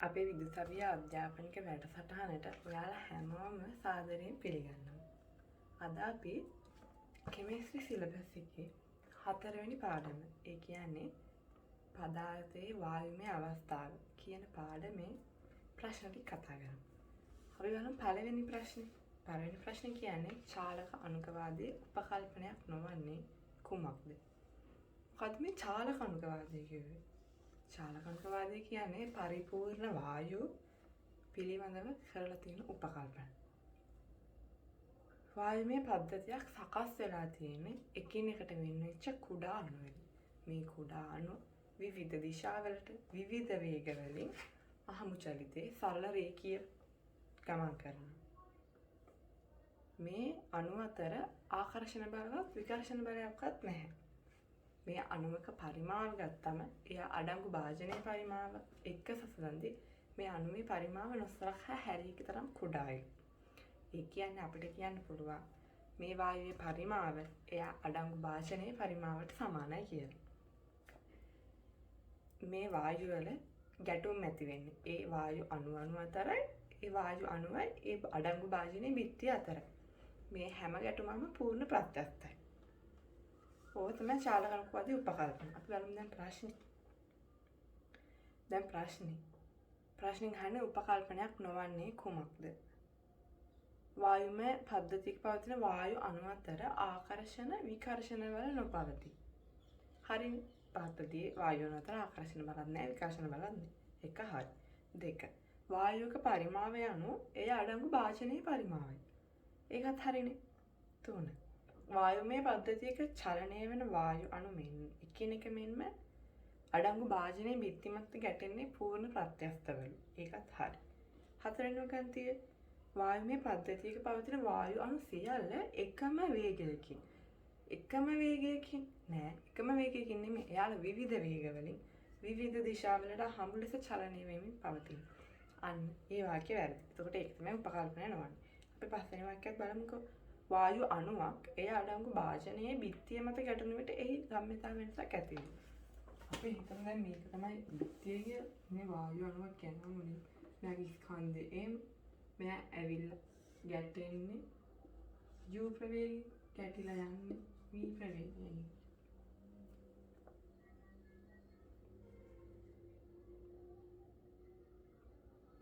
අපේ විදුසවිය අධ්‍යාපනික වැඩසටහනට ඔයාලා හැමෝම සාදරයෙන් පිළිගන්නවා. අද අපි කෙමිස්ට්‍රි සිලබස් එකේ 4 වෙනි පාඩම, ඒ කියන්නේ පදාර්ථයේ වායුමය අවස්ථාව කියන පාඩමේ ප්‍රශ්න ටික කතා කරමු. අපි බලමු පළවෙනි ප්‍රශ්නේ. පළවෙනි ප්‍රශ්නේ කියන්නේ චාලක අණුකවාදයේ උපකල්පනයක් නොවන්නේ කුමක්ද? මොකද්ද මේ චාලක අණුකවාදය කියන්නේ? චාලක අණුකවාදය කියන්නේ පරිපූර්ණ වායු පිළිබඳව කරලා තියෙන උපකල්පන. වායුමය පද්ධතියක් සකස් වෙලා තියෙන්නේ එකිනෙකට වෙන් වෙච්ච කුඩා අණු වලින්. මේ කුඩා අණු විවිධ දිශාවලට විවිධ වේගවලින් අහමු චලිතේ සරල රේඛීය ගමන් කරනවා. මේ අණු අතර ආකර්ෂණ බලවත් විකර්ෂණ බලයක්වත් නැහැ. මේ අණුවක පරිමාව ගත්තම එය අඩංගු භාජනයේ පරිමාව එක්ක සසඳද්දී මේ අණුවේ පරිමාව නොසලකා හැරීක තරම් කුඩායි. ඒ කියන්නේ අපිට කියන්න පුළුවන් මේ වායුවේ පරිමාව එය අඩංගු භාජනයේ පරිමාවට සමානයි කියලා. මේ වායු වල ගැටුම් ඇති වෙන්නේ ඒ වායු අණු අතරයි ඒ වායු අණුවයි ඒ අඩංගු භාජනයේ බිත්තිය අතරයි. මේ හැම ගැටුමක්ම පූර්ණ ප්‍රත්‍යක්ෂයි. ඕක තමයි චාලක අණුකවාදී උපකල්පන. අපි බලමු දැන් ප්‍රශ්නේ. ප්‍රශ්නෙන් අහන්නේ උපකල්පනයක් නොවන්නේ කුමක්ද? වායුමය පද්ධතියක පවතින වායු අණු අතර ආකර්ෂණ විකර්ෂණ වල නොපවතී. හරිනේ. පද්ධතියේ වායු අණු අතර ආකර්ෂණ බලක් නැහැ විකර්ෂණ බලක් නැහැ. එක හරි. දෙක. වායුවක පරිමාවය අනුව එය අඩංගු භාජනයේ පරිමාවයි. ඒකත් හරිනේ. තුන. වායුමය පද්ධතියක චලනය වෙන වායු අණු මෙන් එකිනෙක මෙන්ම අඩංගු භාජනයේ බිත්ති මත ගැටෙන්නේ පූර්ණ ප්‍රත්‍යස්තවලු. ඒකත් හරි. හතරවෙනි ගන්තියේ වායුමය පද්ධතියක පවතින වායු අණු සියල්ල එකම වේගයකින් නෙමෙයි. එයාලා විවිධ වේගවලින් විවිධ දිශාවලට හමු ලෙස චලනය වෙමින් පවතින. අන්න ඒ වාක්‍ය වැරදි. එතකොට ඒක තමයි උපකල්පනය නොවන්නේ. අපි පස්වෙනි වාක්‍යයක් බලමුකෝ. වායු අණුවක් එය අඩංගු භාජනයේ බිත්තිය මත ගැටෙන විට එහි ගම්‍යතා වෙනසක් ඇති වෙනවා. අපි හිතමු දැන් මේක තමයි බිත්තිය කිය මේ වායු අණුවක් කියනවා මුලින්. මෙයාගේ ස්කන්ධේ මෙයා ඇවිල්ලා ගැටෙන්නේ u ප්‍රවේගයෙන් ගැටිලා යන්නේ v ප්‍රවේගයෙන්.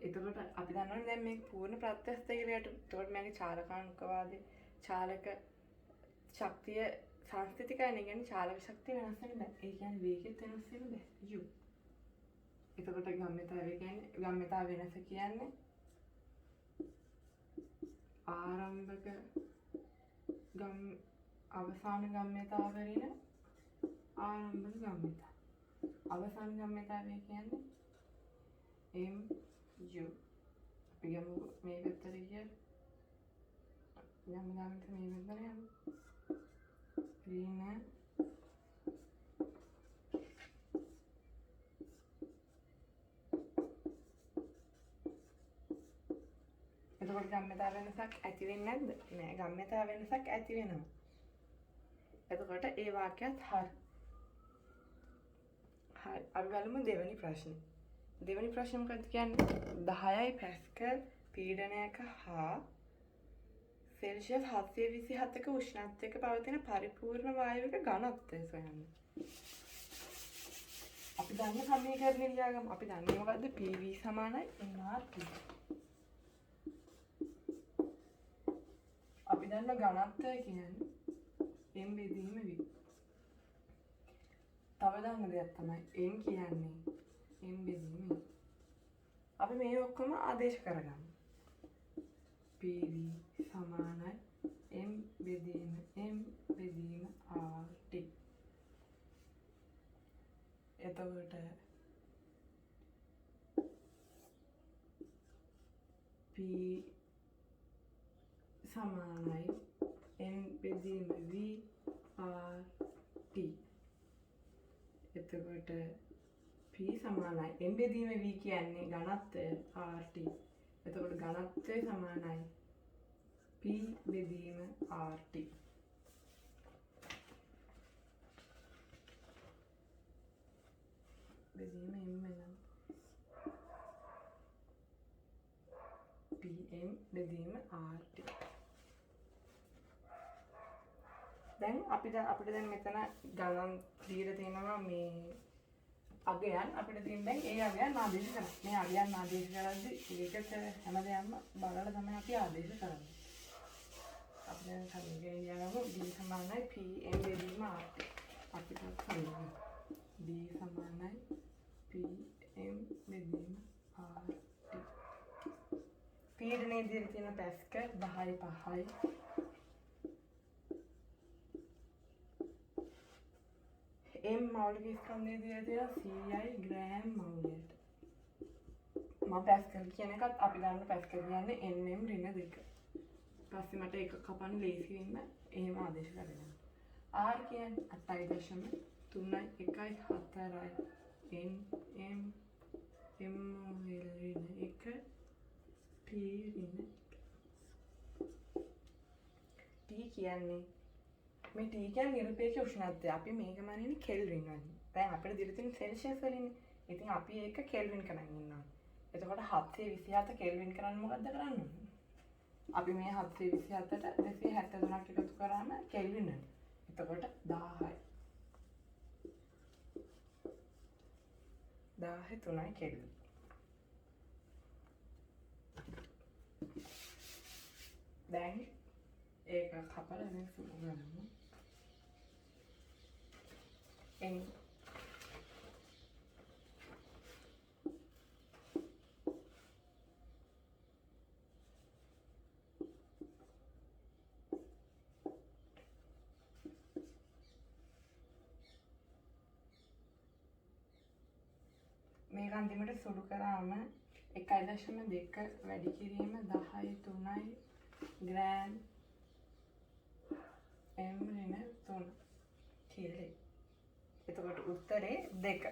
එතකොට අපි දන්නවනේ දැන් මේක පූර්ණ ප්‍රත්‍යස්ත කියලා. එතකොට මේකේ චාලක අණුකවාදී චාලක ශක්තිය සංස්ථිතිකයි. කියන්නේ චාලක ශක්තිය වෙනස් වෙන්න බෑ. ඒ කියන්නේ වේගෙත් වෙනස් වෙන්න බෑ. u. එතකොට ගම්‍යතා වෙනස කියන්නේ ආරම්භක අවසාන ගම්‍යතාව වරින ආරම්භක ගම්‍යතාව. අවසාන ගම්‍යතාවය කියන්නේ m u. අපි ගමු මේ පැත්තට ගියොත් ගම්‍යතාවට මේ පැත්තට යමු. ඍණ එතකොට ගම්‍යතා වෙනසක් ඇති වෙන්නේ නැද්ද? නෑ, ගම්‍යතා වෙනසක් ඇති වෙනවා. එතකොට ඒ වාක්‍යයත් හරි. අපි බලමු දෙවෙනි ප්‍රශ්නේ. දෙවෙනි ප්‍රශ්නේ මොකක්ද කියන්නේ? 10යි පැස්කල් පීඩනයක හා සෙල්සියස් 727ක උෂ්ණත්වයක පවතින පරිපූර්ණ වායුවක ඝනත්වය සොයන්න. අපි දන්න සමීකරණය ලියාගමු. අපි දන්නේ මොකද්ද? PV සමානයි nRT. අපි දන්න ඝනත්වය කියන්නේ m බෙදීම v. තව දන්න දෙයක් තමයි m කියන්නේ m බෙදීම v. අපි මේ ඔක්කොම ආදේශ කරගමු. PV සමානයි m බෙදීම RT. එතකොට P සමානයි m බෙදීම v RT. එතකොට P සමානයි m බෙදීම v කියන්නේ ඝනත්වය RT. එතකොට ඝනත්වය සමානයි P බෙදීම RT. බෙදීම m වෙනවා. pm බෙදීම rt. දැන් අපිට දැන් මෙතන ගණන් දීලා තියෙනවා මේ අගයන් අපිට තියෙන දැන් ඒ අගයන් ආදේශ කරන්න. මේ අගයන් ආදේශ කරද්දී ඒකට හැමදේම බලලා තමයි අපි ආදේශ කරන්නේ. අපි දැන් සමීකරණය ලියනකො d සමානයි pm බෙදීම rt. අපිට හරියනවා. d සමානයි pm බෙදීම rt. පීඩනයේ දීලා තියෙන පැස්කල් 10.5යි. m මෞලික ස්කන්ධයේ දීලා තියෙන 100යි ග්‍රෑම් මෞලයට. මම පැස්කල් කියන එකත් අපි ගන්න පැස්කල් කියන්නේ nm ඍණ 2. ඊපස්සේ මට එක කපන්න ලේසි වෙන්න එහෙම ආදේශ කරගන්න. r කියන්නේ 8.3යි 1.4යි nm m මෝල් ඍණ 1 p ඍණ t කියන්නේ මේ T කියන්නේ නිරපේක්ෂ උෂ්ණත්වය. අපි මේක මනින්නේ කෙල්වින් වලින්. දැන් අපිට දිලා තියෙන සෙල්සියස් වලින්. ඉතින් අපි ඒක කෙල්වින් කරන් ඉන්නවා. එතකොට 727 කෙල්වින් කරන්න මොකද්ද කරන්නේ? අපි මේ 727ට 273ක් එකතු කරාම කෙල්වින් වෙනවා. එතකොට 1000යි. 1003යි කෙල්වින්. දැන් ඒක කපලා දැන් සුළු කරමු. And මේක අන්තිමට සුළු කරාම 1.2 වැඩි කිරීම 10.3යි ග්‍රෑම් m ඍණ 3 කියලා. එතකොට උත්තරේ 2.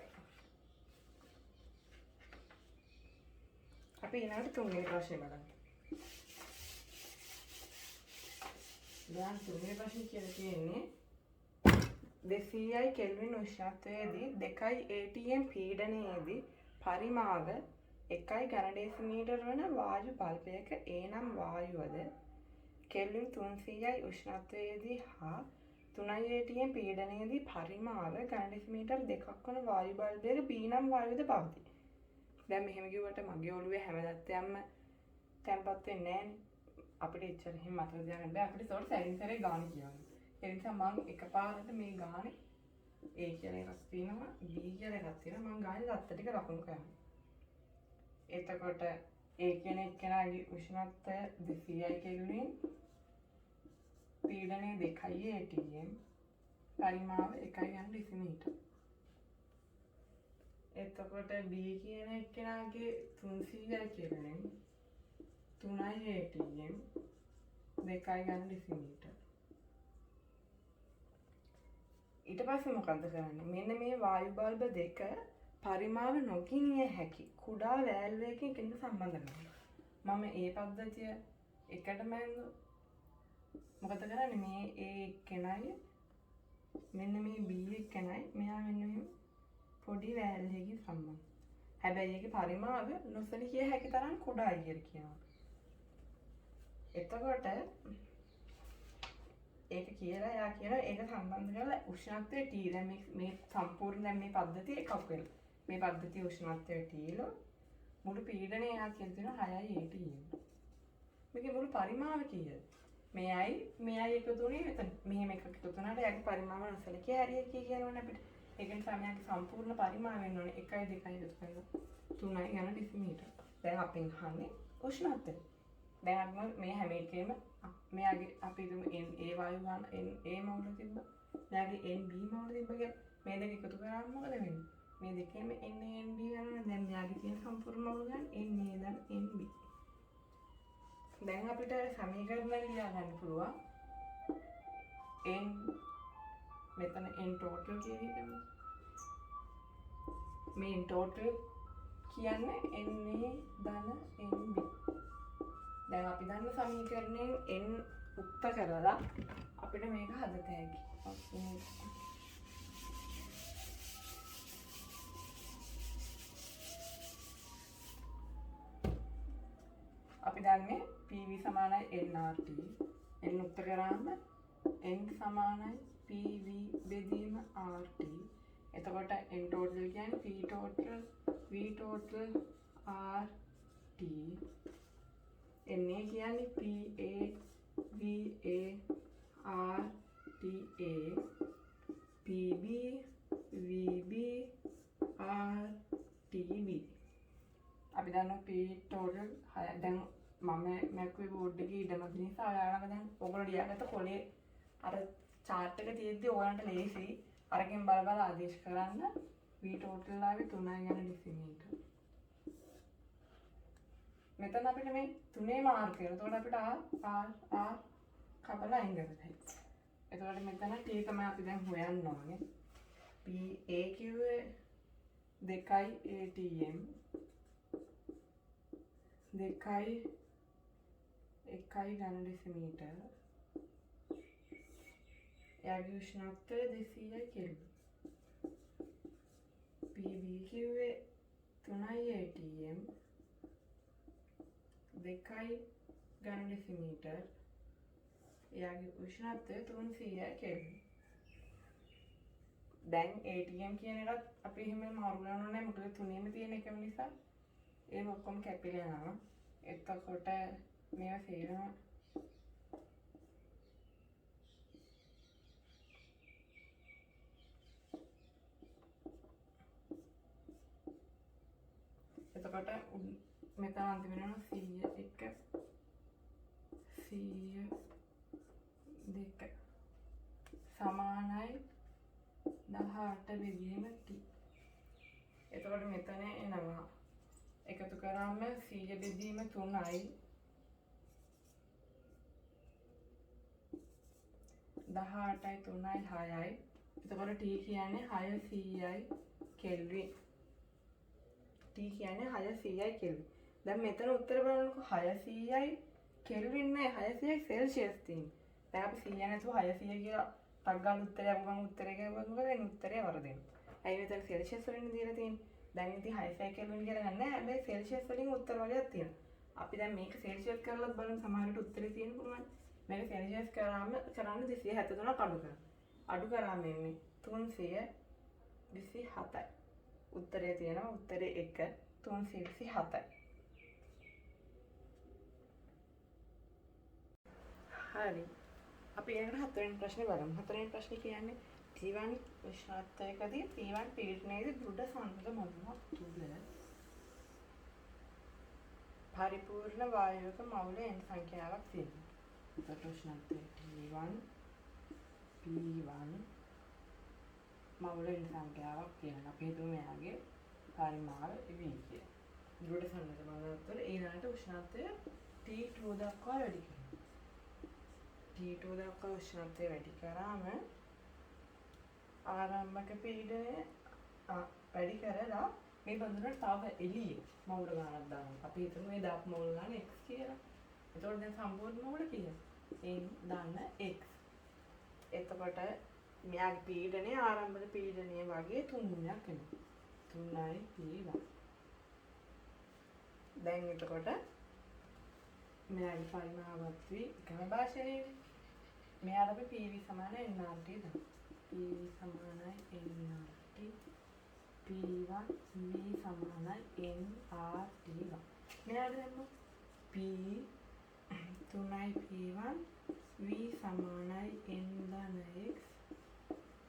අපි ඊළඟට තුන්වෙනි ප්‍රශ්නේ බලමු. දැන් තුන්වෙනි ප්‍රශ්නේ කියලා තියෙන්නේ 200යි කෙල්වින් උෂ්ණත්වයේදී 2යි atm පීඩනයේදී පරිමාව 1යි ඝන ඩෙසිමීටර් වන වායු බල්බයක A නම් වායුවද කෙල්වින් 300යි උෂ්ණත්වයේදී හා 3යි atm පීඩනයේදී පරිමාව ඝන ඩෙසිමීටර් 2ක් වන වායු බල්බයක B නම් වායුවද පවතී. දැන් මෙහෙම කිව්වට මගේ ඔළුවේ හැමදත්තයක්ම තැම්පත් වෙන්නේ නැහැනේ. අපිට එච්චර එහෙම මතක තියාගන්න බෑ. අපිට ඒකට සැරින් සැරේ ගාන කියන්න. ඒ නිසා මම එකපාරට මේ ගානේ A කියලා එකක් තියෙනවා B කියලා එකක් තියෙනවා. මම ගානේ දත්ත ටික ලකුණු කරනවා. එතකොට A කියන එක්කෙනාගේ උෂ්ණත්වය 200යි කෙල්වින් පීඩනය 2යි atm පරිමාව 1යි ඝන ඩෙසිමීටර්. එතකොට B කියන එක්කෙනාගේ 300යි කෙල්වින් 3යි atm 2යි ඝන ඩෙසිමීටර්. ඊට පස්සේ මොකද්ද කරන්නේ? මෙන්න මේ වායු බල්බ දෙක පරිමාව නොගිනිය හැකි කුඩා වෑල්වයකින් කෙනෙක් සම්බන්ධ කරනවා. මම ඒ පද්ධතිය එකටම මොකද කරන්නේ? මේ A එක්කෙනයි මෙන්න මේ B එක්කෙනයි මෙයා මෙන්න මේ පොඩි වෑල්ලකින් සම්බන්ධ. හැබැයි ඒකේ පරිමාව නොසලකිය හැකි තරම් කුඩායි කියලා කියනවා. එතකොට ඒක කියලා එයා කියනවා ඒක සම්බන්ධ කරලා උෂ්ණත්වය T දැන් මේ සම්පූර්ණ දැන් මේ පද්ධතිය එකක් වෙනවා. මේ පද්ධතිය උෂ්ණත්වය T ල මුළු පීඩනය එයා කියලා තියෙනවා 6යි atm. මේකේ මුළු පරිමාව කීයද? මෙයයි එකතු වුණේ මෙතන. මෙහෙම එකක් එකතු වුණාට එයාගේ පරිමාව නොසලකිය හැරිය කියනවනේ අපිට. ඒක නිසා මෙයාගේ සම්පූර්ණ පරිමාව වෙන්න ඕනේ 1යි 2යි එකතු කරලා 3යි ඝන ඩෙසිමීටර්. දැන් අපෙන් අහන්නේ උෂ්ණත්වය. දැන් අපි මේ හැම එකේම මෙයාගේ අපි හිතමු A වායු ගන්න A මෝල් තිබ්බ. මෙයාගේ N B මෝල් තිබ්බ කියලා. මේ දෙක එකතු කරාම මොකද වෙන්නේ? මේ දෙකේම Na NB ගන්නවා. දැන් මෙයාගේ තියෙන සම්පූර්ණ මෝල් ගන්න Na දැන් NB. දැන් අපිට සමීකරණ ලියා ගන්න පුළුවන්. N මෙතන N total කියවිදම. මේ N total කියන්නේ Na ධන NB. දැන් අපි දන්න සමීකරණයෙන් n උක්ත කරලා අපිට මේක හදත හැකි. අපි දන්නේ PV සමානයි nRT. n උත්තර කරාම n සමානයි PV බෙදීම RT. එතකොට n total කියන්නේ P total V total RT. NA කියන්නේ PA VA RTA. PB VB RTB. අපි දන්නවා P total දැන් මම මැකුවේ බෝඩ් එකේ ඉඩමක් නිසා ඔයාලම දැන් ඔයගොල්ලෝ ලියාගත්ත කොලේ අර chart එක තියෙද්දි ඔයාලන්ට ලේසි අරකින් බල බල ආදේශ කරන්න V total ආවේ 3 යන ඩෙසිමීටර්. මෙතන අපිට මේ 3 මාර්ක් කරනවා. එතකොට අපිට R කපලා අයින් කරගන්න. එතකොට මෙතන T තමයි අපි දැන් හොයන්න ඕනේ. PA කිව්වේ 2 ATM 2 1 ඝන ඩෙසිමීටර්. එයාගේ උෂ්ණත්වය 200 කෙල්වින්. PB කිව්වේ 3 ATM 2 ඝන ඩෙසිමීටර්. එයාගේ උෂ්ණත්වය 300 කෙල්වින්. දැන් ATM කියන එකත් අපි එහෙම මාරු කරන්න ඕනේ නැහැ. මොකද තුනේම තියෙන එකම නිසා ඒක ඔක්කොම කැපිලා යනවා. එතකොට මේවා සේරම එතකොට මෙතන අන්තිම වෙනවා 100 100 2 සමානයි 18 බෙදීම T. එතකොට මෙතන එනවා එකතු කරාම 100 බෙදීම 3යි 18යි 3යි 6යි. එතකොට T කියන්නේ 600යි කෙල්වින්. T කියන්නේ 600යි කෙල්වින්. දැන් මෙතන උත්තර බලනකො 600යි කෙල්වින් නෑ 600යි සෙල්සියස් තියෙන්නේ. දැන් අපි 100 නැතුව 600 කියලා ටක් ගාලා උත්තරය අපුවම උත්තරේ ගාවම මොකද වෙන්නේ? උත්තරේ වරදිනවා. ඇයි මෙතන සෙල්සියස් වලින් දීලා තියෙන්නේ? දැන් ඉතින් 600 කෙල්වින් කියලා ගන්න නෑ. හැබැයි සෙල්සියස් වලින් උත්තර වගේක් තියෙනවා. අපි දැන් මේක සෙල්සියස් කරලා බලමු සමහර විට උත්තරේ තියෙන්න පුළුවන්. මේක සෙල්සියස් කරාම කරන්නේ 273ක් අඩු කරා. අඩු කරාම එන්නේ 327යි. උත්තරේ තියෙනවා උත්තරේ 1 327යි. හරි. අපි ඊළඟට හතරවෙනි ප්‍රශ්නේ බලමු. හතරවෙනි ප්‍රශ්නේ කියන්නේ T1 උෂ්ණත්වයකදී T1 පීඩනයේදී දෘඩ සංවේග මොහොතක් තුල පරිපූර්ණ වායුවක මවුල n සංඛ්‍යාවක් තියෙනවා. එතකොට උෂ්ණත්වය T1 P1 මවුල n සංඛ්‍යාවක් තියෙනවා. අපි හිතමු මෙයාගේ පරිමාව V කියලා. දෘඩ සංවේග මොහොතක් තුල ඊළඟට උෂ්ණත්වය T2 දක්වා වැඩි කරනවා. T2 දක්වා උෂ්ණත්වය වැඩි කරාම ආරම්භක පීඩනය වැඩි කරලා මේ බඳුනට තව එළිය මවුල ගානක් දානවා. අපි හිතමු මේ දාපු මවුල ගාන x කියලා. එතකොට දැන් සම්පූර්ණ මවුල කීයද? n දාන්න x. එතකොට මෙයාගේ පීඩනය ආරම්භක පීඩනය වගේ 3 ගුණයක් වෙනවා. 3යි p1. දැන් එතකොට මෙයාගේ පරිමාවත් v එකම භාෂණයනේ. මෙයාට අපි PV සමාන nRT දාමු. PV සමානයි nRT. P1 V සමානයි nRT දාමු. මෙයාට දැම්මු P 3යි P1 V සමානයි n ධන x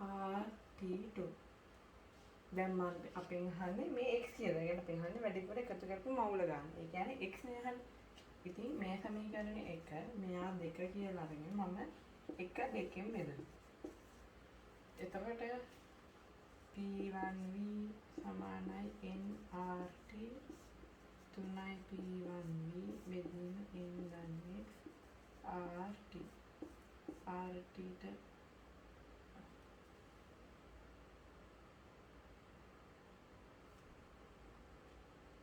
RT2. දැන් මම අපෙන් අහන්නේ මේ x කියලා. ඒකට අපෙන් අහන්නේ වැඩිපුර එකතු කරපු මවුල ගන්න. ඒ කියන්නේ x නේ අහන්නේ. ඉතින් මේ සමීකරණේ 1 මෙයා 2 කියලා අරගෙන මම 1 2කින් බෙදනවා. එතකොට P1V සමානයි nRT 3යි P1V බෙදීම n ධන x RT. RTට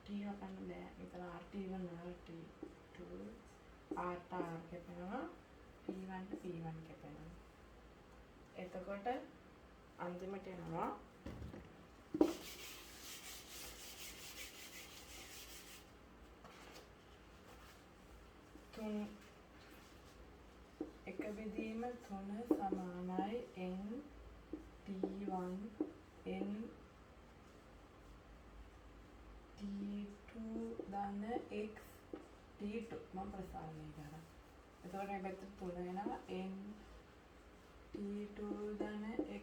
T හපන්න බෑ. මෙතන RT1 RT2 R කැපෙනවා. P1 P1 කැපෙනවා. එතකොට අන්තිමට එනවා 3 බෙදීම 3 සමානයි n t1 n t2 ධන x t2 මම ප්‍රසාරණය කරා. එතකොට මේ පැත්ත 3 වෙනවා n t2 ධන x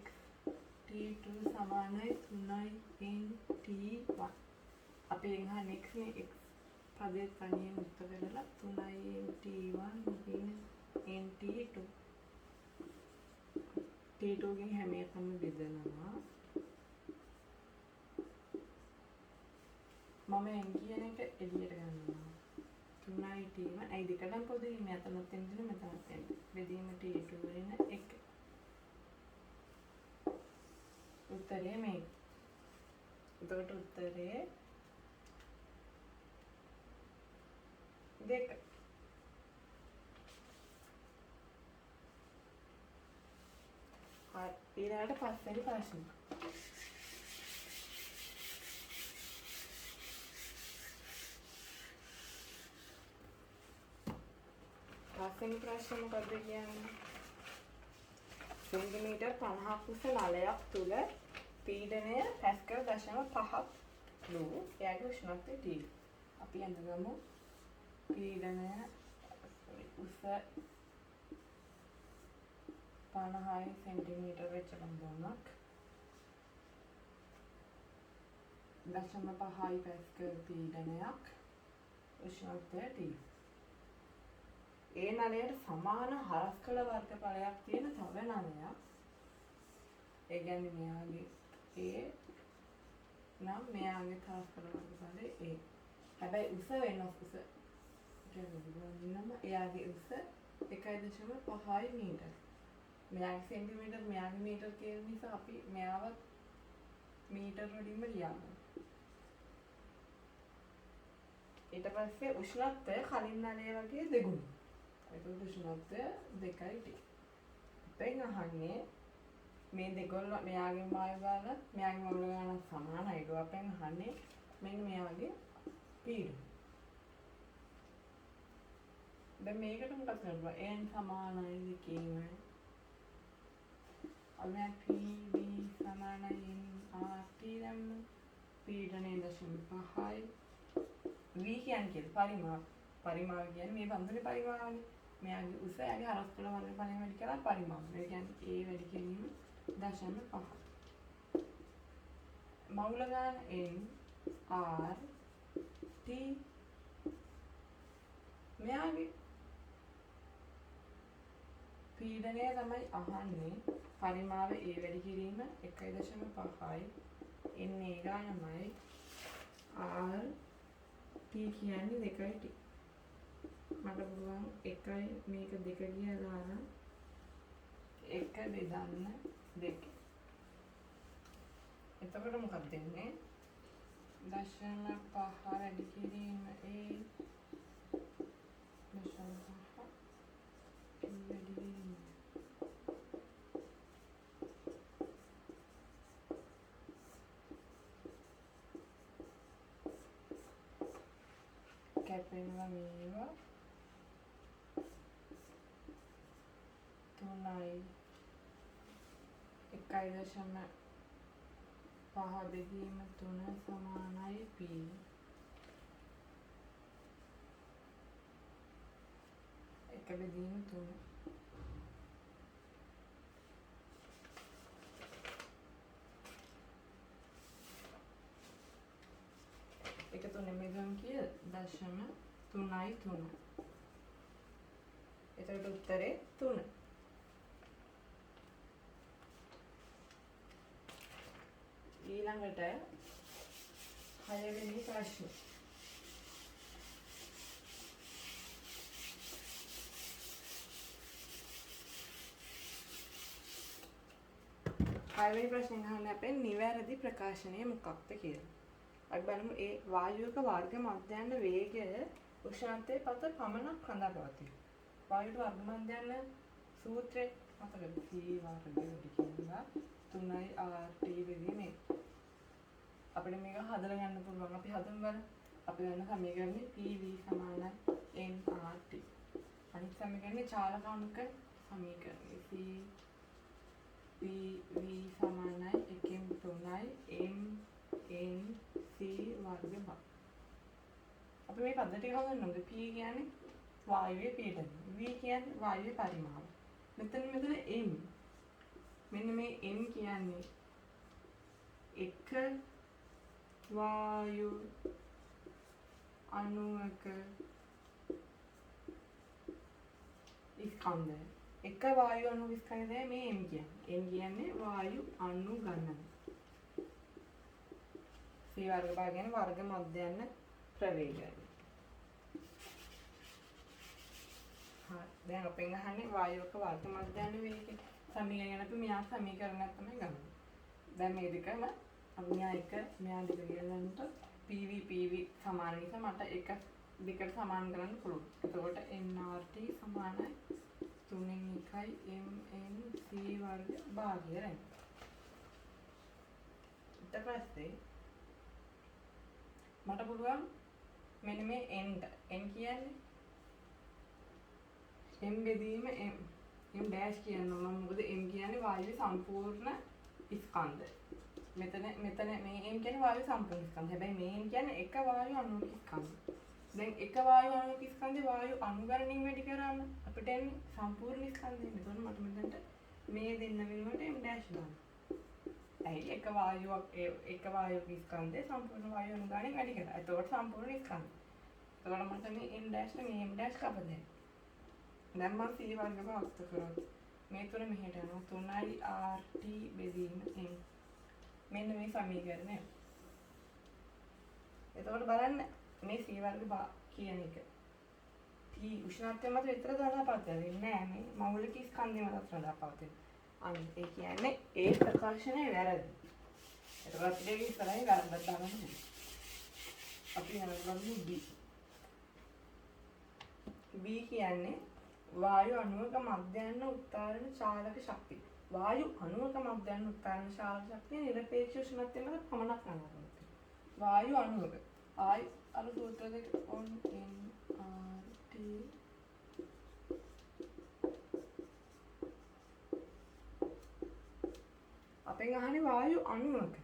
t2 සමානයි 3යි n t1. අපි එහා x නේ x පදේ තනියෙන් මුක්ත කරලා 3යි n t1 n t2 t2 ගෙන් හැම එකම බෙදනවා. මම n කියන එක එළියට ගන්නවා. 3යි t1 අයි දෙකටම පොදුයි මෙතනත් එන්න මෙතනත් එන්න. බෙදීම t2 වෙන 1. උත්තරේ මේ. එතකොට උත්තරේ 2. හරි ඊළඟට පස්වෙනි ප්‍රශ්නේ. පස්වෙනි ප්‍රශ්නේ මොකක්ද කියන්නේ? සෙන්ටිමීටර් 50ක් උස නලයක් තුල පීඩනය පැස්කල් 0.5ක් වූ එයාගේ උෂ්ණත්වය T. අපි අඳගමු පීඩනය උස 50 සෙන්ටිමීටර වෙච්ච බඳුනක් 0.5 පැස්කල් පීඩනයක් උෂ්ණත්වය T. ඒ නලයට සමාන හරස්කල වර්ගඵලයක් තියෙන තව නලයක්. ඒ කියන්නේ මෙයාගේ A නම් මෙයාගේ හරස්කල වර්ගඵලය A. හැබැයි උස වෙනස් උස. එයාගේ උස 1.5 මීටර. මෙයාගේ සෙන්ටිමීටර් මෙයාගේ මීටර කියන නිසා අපි මෙයාවත් මීටර වලින්ම ලියනවා. ඊට පස්සේ උෂ්ණත්වය කලින් නලයේ වගේ දෙගුණයි. ඒක උෂ්ණත්වය 2යි T. අපෙන් අහන්නේ මේ දෙකොල්ල මෙයාගේ වායු ගාන මෙයාගේ මොළ ගාන සමානයිද? අපෙන් අහන්නේ මෙන්න මෙයාගේ පීඩනය. දැන් මේකට මොකක්ද කරන්නේ? n සමානයි දෙකේම අපි p v සමානයි n r t දැම්ම පීඩනය 0.5යි v කියන්නේ පරිමාව කියන්නේ මේ බඳුනේ පරිමාවනේ. මෙයාගේ උස යගේ හරස්කල වර්ගඵලය වැඩි කරලා පරිමාව. ඒ කියන්නේ a වැඩි කිරීම 0.5. මවුල ගාන n r t මෙයාගේ පීඩනය තමයි අහන්නේ. පරිමාව a වැඩි කිරීම 1.5යි n ඒ ගානමයි r t කියන්නේ 2යි t. මට පුළුවන් 1යි මේක 2 කියලා දාන්න 1 බෙදන්න 2. එතකොට මොකක්ද දෙන්නේ? 0.5 වැඩි කිරීම a 0.5 වැඩි කිරීම කැපෙනවා මේවා 3යි 1.5 බෙදීම 3 සමානයි p. එක බෙදීම 3. එක 3 මෙගම් කිය 0.3යි 3. එතකොට උත්තරේ 3. ඊළඟට 6 වෙනි ප්‍රශ්නේ. පළවෙනි ප්‍රශ්නේ අහන්නේ අපෙන් නිවැරදි ප්‍රකාශනය මොකක්ද කියලා. අපි බලමු ඒ වායුවක වර්ග මධ්‍යස්ථ වේගය උෂ්ණත්වයේ පත පමණක් රඳා පවතී. වායුවට වර්ග මධ්‍යස්ථ සූත්‍රය මතකද? C වර්ග වැඩි කියලා 3යි RT බෙදීම අපිට මේක හදලා ගන්න පුළුවන්. අපි හදමු බලන්න. අපි ගන්න සමීකරණේ PV සමානයි nRT. අනිත් සමීකරණේ චාලක අංක සමීකරණය C V සමානයි 1න් 3යි m n c වර්ග බ. අපි මේ පද්ධතිය හඳුන්වන්න ඕනේ. P කියන්නේ වායුවේ පීඩනය. V කියන්නේ වායුවේ පරිමාව. මෙතන m. මෙන්න මේ m කියන්නේ එක වායු අණුවක ස්කන්ධය. එක වායු අණු ස්කන්ධය මේ m කියන්නේ. m කියන්නේ වායු අණු ගණන. c වර්ග බ කියන්නේ වර්ග මධ්‍යයන් ප්‍රවේගය. හරි. දැන් අපෙන් අහන්නේ වායුවක වර්ග මධ්‍යයන් වේගය. සමීකරණ අපි මෙයා සමීකරණයක් තමයි ගන්න. දැන් මේ දෙකම අපි මෙයා එක මෙයා දෙක කියලාන්ට PV සමාන නිසා මට එක දෙකට සමාන කරන්න පුළුවන්. එතකොට nRT සමානයි 3න් 1යි mnc වර්ග භාගය රැඳ. ඊට පස්සේ මට පුළුවන් මෙන්න මේ n කියන්නේ m බෙදීම m dash කියනවා මම මොකද m කියන්නේ වායුවේ සම්පූර්ණ ස්කන්ධය. මෙතන මේ m කියන්නේ වායුවේ සම්පූර්ණ ස්කන්ධය. හැබැයි මේ m කියන්නේ එක වායු අණුවක ස්කන්ධය. දැන් එක වායු අණුවක ස්කන්ධේ වායු අණු ගණනින් වැඩි කරාම අපිට එන්නේ සම්පූර්ණ ස්කන්ධය. එතකොට මට මෙතනට මේ දෙන්න වෙනුවට m dash දාන්න. ඇයි එක වායුවක ස්කන්ධේ සම්පූර්ණ වායු අණු ගණනින් වැඩි කරා. එතකොට සම්පූර්ණ ස්කන්ධය. එතකොට මට මේ m dash මේ m dash කපදේ. දැන් මම c වර්ග භාග කරොත් මේ තුන මෙහෙට යනවා 3i rt බෙදීම m. මෙන්න මේ සමීකරණය. එතකොට බලන්න මේ c වර්ග කියන එක T උෂ්ණත්වය මත විතර දාපවතින්නේ නෑ මේ මෞලික ස්කන්ධය මත දාපවතින. අන්න ඒ කියන්නේ ඒ ප්‍රකාශනය වැරදි. එතකොට අපිට ඉස්සරහින් වැරද්දක් දාගන්න ඕනේ. අපි යනවා B කියන්නේ වායු අණුවක මධ්‍යයන් උත්තරණ චාලක ශක්තිය. වායු අණුවක මධ්‍යයන් උත්තරණ චාලක ශක්තිය නිරපේක්ෂ උෂ්ණත්වය මත පමණක් ගන්නවා. වායු අණුවක අර සූත්‍ර දෙක on nRT අපෙන් අහන්නේ වායු අණුවක.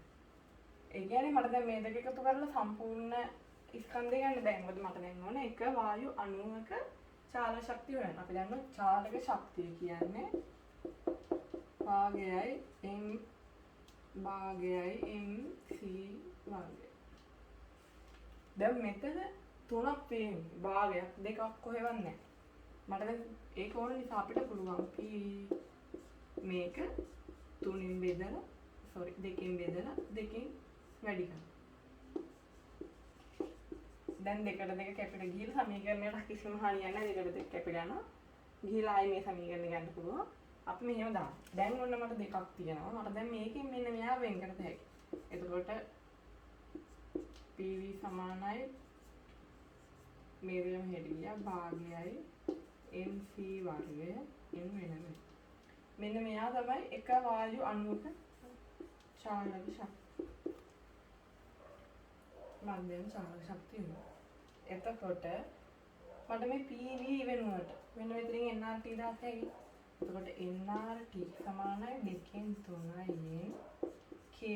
ඒ කියන්නේ මට දැන් මේ දෙක එකතු කරලා සම්පූර්ණ ස්කන්ධය ගන්න බෑ. මොකද මට දැන් ඕනේ එක වායු අණුවක චාලක ශක්තිය හොයන්න. අපි දන්නවා චාලක ශක්තිය කියන්නේ භාගයයි m භාගයයි mc වර්ගය. දැන් මෙතන තුනක් තියෙනවා. භාගයක් දෙකක් කොහෙවත් නැහැ. මට දැන් ඒක ඕන නිසා අපිට පුළුවන් p මේක 3න් බෙදලා දෙකෙන් බෙදලා දෙකෙන් වැඩි කරන්න. දැන් දෙකට දෙක කැපිලා ගිහලා සමීකරණයට කිසිම හරියක් නැහැ. දෙකට දෙක කැපිලා යනවා. ගිහලා ආයි මේ සමීකරණය ගන්න පුළුවන්. අපි මෙහෙම දාන්න. දැන් ඔන්න මට දෙකක් තියෙනවා. මට දැන් මේකෙන් මෙන්න මෙයා වෙන් කරත හැකියි. එතකොට PV සමානයි මේ දෙකම හෙට ගියා භාගයයි mc වර්ගය n වෙනවා. මෙන්න මෙයා තමයි එක වායු අණුවක චාලක ශක්තිය. මධ්‍යම චාලක ශක්තිය. එතකොට මට මේ PV වෙනුවට මෙන්න මෙතනින් nRT දාත හැකියි. එතකොට nRT සමානයි 2න් 3යි ke.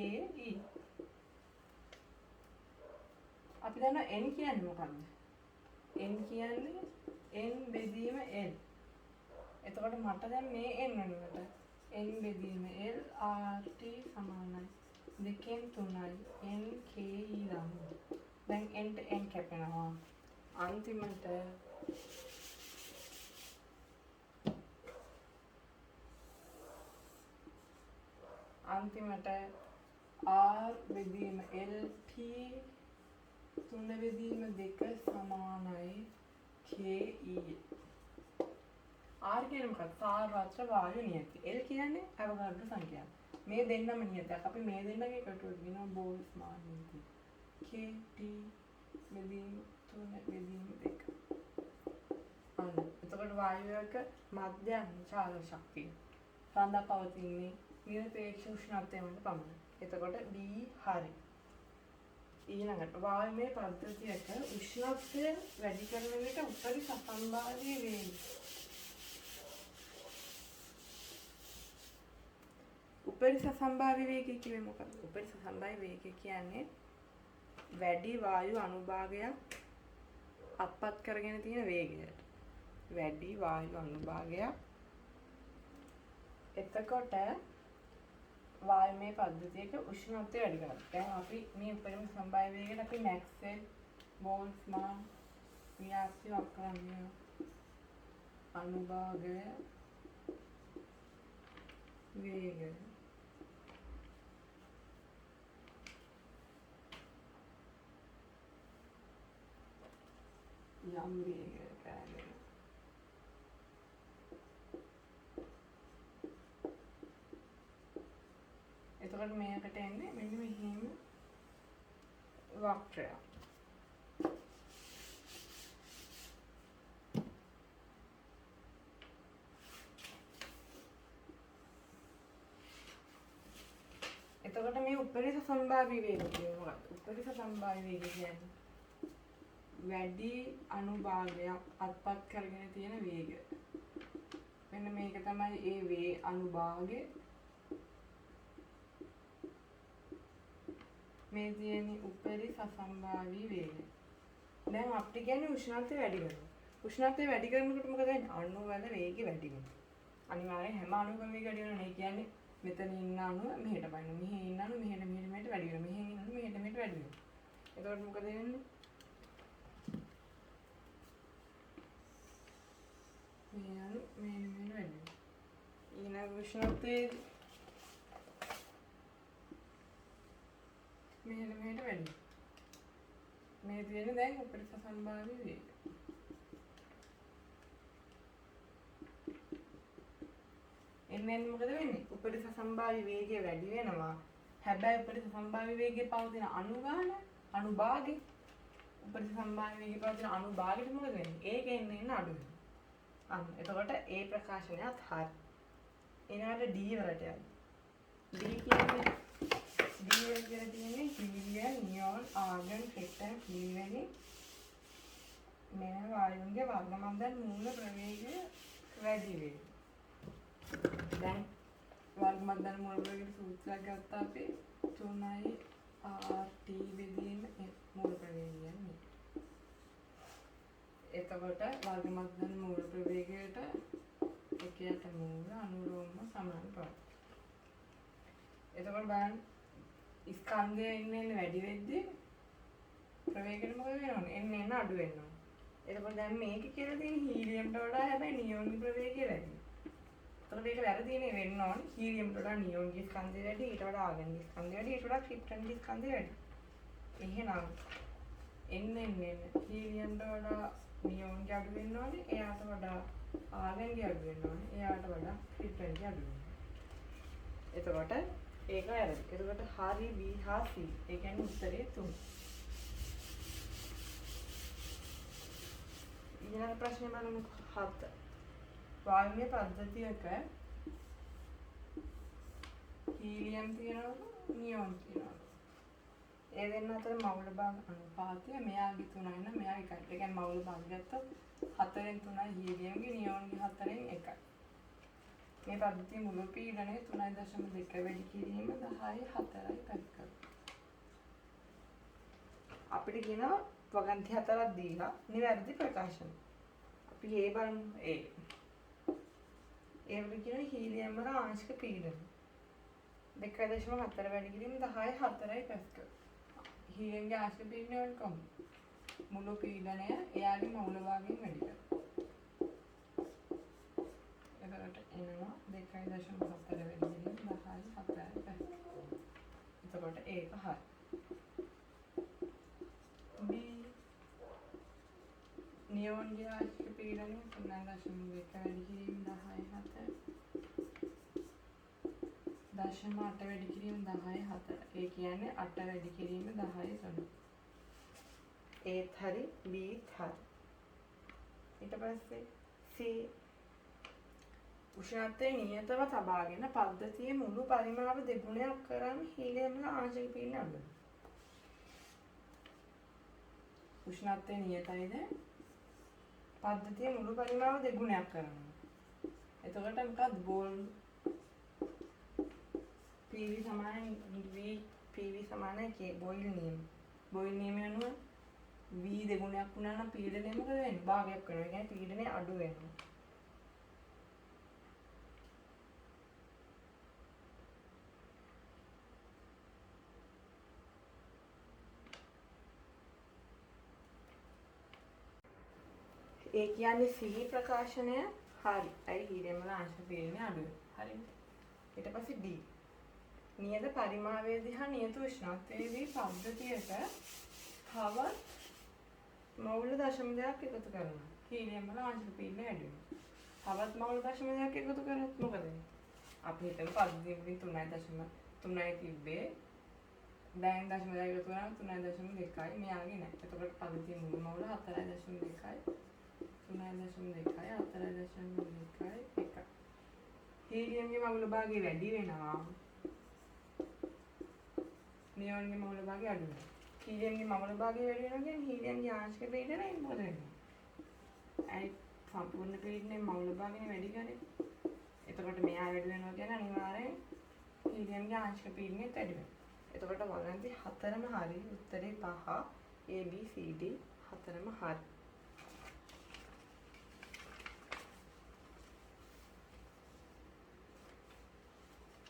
අපි දන්නවා n කියන්නේ මොකක්ද? n කියන්නේ n බෙදීම l. එතකොට මට දැන් මේ n වෙනුවට n බෙදීම l rt සමානයි 2න් 3යි n ke දාන්න. දැන් n ට n කැපෙනවා. අන්තිමට r බෙදීම lt 3 බෙදීම 2 සමානයි ke. r කියන්නේ මොකක්ද? සාරවත්‍ර වායු නියති. l කියන්නේ අවගාඩ්‍රෝ සංඛ්‍යාව. මේ දෙන්නම නියතයක්. අපි මේ දෙන්නගේ එකතුවට කියනවා බෝල්ට්ස්මාන් නියති. k t බෙදීම 3 බෙදීම 2. අන්න. එතකොට වායුවක මධ්‍යම චාලක ශක්තිය රඳා පවතින්නේ නිරපේක්ෂ උෂ්ණත්වය මත පමණයි. එතකොට B හරි. ඊළඟට වායුමය පද්ධතියක උෂ්ණත්වය වැඩි කරන විට උපරිම සම්භාව්‍ය වේගය උපරිස සම්භාව්‍ය වේගය කිව්වේ මොකක්ද? උපරිස සම්භාව්‍ය වේගය කියන්නේ වැඩි වායු අනුභාගයක් අත්පත් කරගෙන තියෙන වේගයට. වැඩි වායු අනුභාගයක්. එතකොට වායුමය පද්ධතියක උෂ්ණත්වය වැඩි කරනවා. දැන් අපි මේ උපරිම සම්භාව්‍ය වේගයට අපි මැක්ස්වෙල් බෝල්ට්ස්මාන් ව්‍යාප්තිය කරන්නේ අනුභාගය වේගය යම් වේගයක කරන්නේ. එතකොට මේකට එන්නේ මෙන්න මෙහෙම වක්‍රයක්. එතකොට මේ උපරිස සම්භාව්‍ය වේගය කියන්නේ මොකක්ද? උපරිස සම්භාව්‍ය වේගය කියන්නේ වැඩි අනුභාගයක් අත්පත් කරගෙන තියෙන වේගය. මෙන්න මේක තමයි ඒ වේ අනුභාගය. මේ තියෙන්නේ උපරිස සම්භාව්‍ය වේගය. දැන් අපිට කියන්නේ උෂ්ණත්වය වැඩි කරනවා. උෂ්ණත්වය වැඩි කරනකොට මොකද වෙන්නේ? අණු වල වේගය වැඩි වෙනවා. අනිවාර්යෙන් හැම අණුවකම වේගය වැඩි වෙනවා. ඒ කියන්නේ මෙතන ඉන්න අණුව මෙහෙට බලන්න. මෙහෙ ඉන්න අණුව මෙහෙට වැඩි වෙනවා. මෙහෙ ඉන්න අණුව මෙහෙට වැඩි වෙනවා. එතකොට මොකද වෙන්නේ? මේ අණුව මෙහෙට වැඩි වෙනවා. ඊළඟ උෂ්ණත්වයේ මෙහෙට වැඩි වෙනවා. මේ තියෙන්නේ දැන් උපරිස සම්භාව්‍ය වේගය. එන්නේ මොකද වෙන්නේ? උපරිස සම්භාව්‍ය වේගය වැඩි වෙනවා. හැබැයි උපරිස සම්භාව්‍ය වේගයේ පවතින අණු ගාන අනුභාගය උපරිස සම්භාව්‍ය වේගයේ පවතින අනුභාගයට මොකද වෙන්නේ? ඒකෙන් එන්න අඩු වෙනවා. අන්න එතකොට ඒ ප්‍රකාශනයත් හරි. ඊළඟට D වලට යන්න. D කියන්නේ D වල කියලා තියෙන්නේ හීලියම්, නියෝන්, ආගන්, ක්‍රිප්ටන්, හීලියම් මේ වායුන්ගේ වර්ගමන්දන් මූල ප්‍රවේගය වැඩි වෙනවා. දැන් වර්ගමන්දන් මූල ප්‍රවේගයේ සූත්‍රයක් ගත්තා අපි 3යි RT බෙදීම මූල ප්‍රවේගයන්නේ. එතකොට වර්ගමන්දන් මූල ප්‍රවේගයට එකයට මූල අනුලෝම සමානුපාත. එතකොට බලන්න ස්කන්ධය ඉන්නේ වැඩි වෙද්දී ප්‍රවේගයට මොකද වෙනවනේ? එන්න අඩු වෙනවා. එතකොට දැන් මේක කියලා තියෙන හීලියම්ට වඩා හැබැයි නියෝන්ගේ ප්‍රවේගය වැඩි. එතකොට මේක වැරදිනේ වෙන්න ඕනේ. හීලියම්ට වඩා නියෝන්ගේ ස්කන්ධය වැඩි, ඊට වඩා ආගන්ගේ ස්කන්ධය වැඩි, ඊට වඩා ක්‍රිප්ටන්ගේ ස්කන්ධය වැඩි. එහෙනම් එන්න හීලියම්ට වඩා නියෝන්ගේ අඩු වෙන්න ඕනේ, එයාට වඩා ආගන්ගේ අඩු වෙන්න ඕනේ, එයාට වඩා ක්‍රිප්ටන්ගේ අඩු වෙන්න ඕනේ. එතකොට ඒක වැරදි. එතකොට හරි B හා C. ඒ කියන්නේ උත්තරේ 3. ඊළඟ ප්‍රශ්නේ බලමු 7. වායුමය පද්ධතියක හීලියම් තියෙනවා නියෝන් තියෙනවා. ඒ දෙන්න අතර මවුල භාග අනුපාතය මෙයාගේ 3යි නම් මෙයාගේ 1යි. ඒ කියන්නේ මවුල භාග ගත්තොත් 4න් 3යි හීලියම්ගේ නියෝන්ගේ 4න් 1යි. මේ පද්ධතිය මුළු පීඩනය 3.2 වැඩි කිරීම 10 4යි පැතිකඩ. අපිට කියනවා වගන්ති 4ක් දීලා නිවැරදි ප්‍රකාශන. අපි ඒ බලමු ඒ වල කියන හීලියම් වල ආංශික පීඩනය 2.4 වැඩි කිරීම 10 4යි පැතිකඩ. හීලියම්ගේ ආංශික පීඩනය වල කොහොමද? මුළු පීඩනය එයාගේ මූල භාගයෙන් වැඩි කරනවා. එනවා 2.4 වැඩි කිරීම 10 4යි පැතිකඩ. එතකොට ඒක හරි. B නියෝන්ගේ ආංශික පීඩනය 0.2 වැඩි කිරීම 10 4 0.8 වැඩි කිරීම 10 4. ඒ කියන්නේ 8 වැඩි කිරීම 10 3. ඒත් හරි Bත් හරි. ඊට පස්සේ C උෂ්ණත්වය නියතව තබාගෙන පද්ධතියේ මුළු පරිමාව දෙගුණයක් කරන් හීලියම් වල ආංශික පීඩනය අඩු වෙනවා. උෂ්ණත්වය නියතයිද? පද්ධතියේ මුළු පරිමාව දෙගුණයක් කරනවා. එතකොට මොකක්ද? බෝල් PV සමාන PV සමාන K බොයිල් නියම. බොයිල් නියමය අනුව V දෙගුණයක් වුණා නම් පීඩනය මොකද වෙන්නේ? භාගයක් වෙනවා. ඒ කියන්නේ පීඩනය අඩු වෙනවා. ඒ කියන්නේ සිහි ප්‍රකාශනය හරි. අයි හීලියම් වල අංශක පීඩනය අඩු වෙනවා. හරිද? ඊට පස්සේ D. නියත පරිමාවේදී හා නියත උෂ්ණත්වයේදී පද්ධතියට තව මවුල 0.2ක් එකතු කරනවා. හීලියම් වල අංශක පීඩනය අඩු වෙනවා. තවත් මවුල 0.2ක් එකතු කරොත් මොකද වෙන්නේ? අපි හිතමු පද්ධතියේදී 3.3යි තිබ්බේ. දැන් 0.2 එකතු කරාම 3.2යි. මෙයාගේ නෑ. එතකොට පද්ධතියේ මුළු මවුල 4.2යි. 3.2යි 4.2යි 1. හීලියම්ගේ මවුල භාගය වැඩි වෙනවා. නියෝන්ගේ මවුල භාගය අඩු වෙනවා. හීලියම්ගේ මවුල භාගය වැඩි වෙනවා කියන්නේ හීලියම්ගේ ආංශික පීඩනය මොකද වෙන්නේ? අයි සම්පූර්ණ පීඩනයේ මවුල භාගය වැඩි කරේ. එතකොට මෙයා වැඩි වෙනවා කියන්නේ අනිවාර්යෙන් හීලියම්ගේ ආංශික පීඩනයත් වැඩි වෙනවා. එතකොට වගන්ති හතරම හරි. උත්තරේ 5 A B C D හතරම හරි.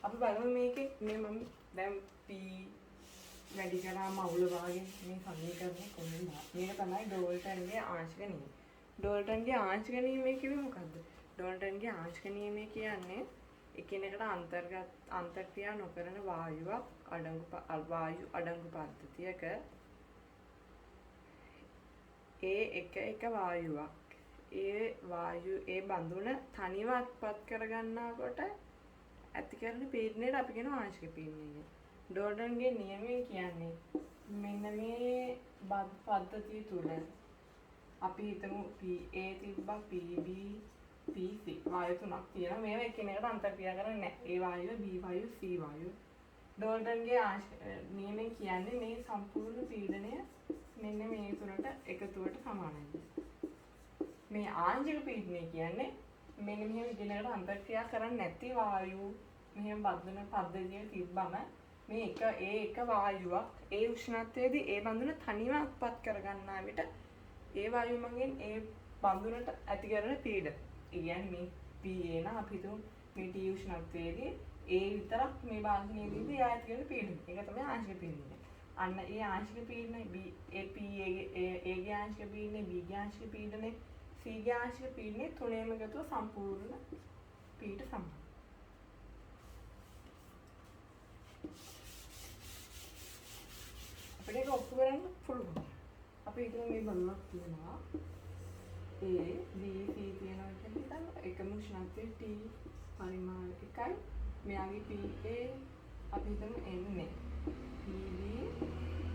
අපි බලමු මේකේ මේ මම දැන් P වැඩි කරා මවුල වාගේ මේ සමීකරණය කොහොමද? මේක තමයි ඩෝල්ටන්ගේ ආංශික නියමය. ඩෝල්ටන්ගේ ආංශික නියමය කිව්වේ මොකද්ද? ඩෝල්ටන්ගේ ආංශික නියමය කියන්නේ එකිනෙකට අන්තර්ක්‍රියා නොකරන වායු අඩංගු පද්ධතියක එක වායුවක් ඒ බඳුන තනිව අත්පත් කරගන්නකොට ඇති කරන පීඩනයට අපි කියනවා ආංශික පීඩනය. ඩෝල්ටන්ගේ නියමය කියන්නේ මෙන්න මේ පද්ධතිය තුල අපි හිතමු PA තිබ්බා PB PC වායු තුනක් තියෙනවා. මේවා එකිනෙකට අන්තර්ක්‍රියා කරන්නේ නැහැ. A වායුව B වායුව C වායුව. ඩෝල්ටන්ගේ නියමය කියන්නේ මේ සම්පූර්ණ පීඩනය මෙන්න මේ තුනට එකතුවට සමානයි. මේ ආංශික පීඩනය කියන්නේ මෙන්න මෙහෙම ඉගෙනකට අන්තර්ක්‍රියා කරන්නේ නැති වායු මෙහෙම බඳුන පද්ධතිය තිබ්බම මේ එක වායුවක් ඒ උෂ්ණත්වයේදී ඒ බඳුන තනිව අත්පත් කරගන්නා විට ඒ වායුව මගින් ඒ බඳුනට ඇති කරන පීඩනය. ඒ කියන්නේ මේ PA නම් අපි හිතමු මේ T උෂ්ණත්වයේදී ඒ විතරක් මේ බාහිරයේදී ඇති කරන පීඩනය. ඒක තමයි ආංශික පීඩනය. අන්න ඒ ආංශික පීඩනය ඒ PA ගේ ආංශික පීඩනය B ගේ ආංශික පීඩනය C ගේ ආංශික පීඩනය තුනේම එකතුව සම්පූර්ණ P ට සමානයි. අපිට ඒක ඔප්පු කරන්න පුළුවන්. අපි හිතමු මේ බඳුනක් තියෙනවා. A B C තියෙනවා කියලා හිතන්න. එකම උෂ්ණත්වය T පරිමාණය එකයි. මෙයාගේ PA අපි හිතමු NA. PB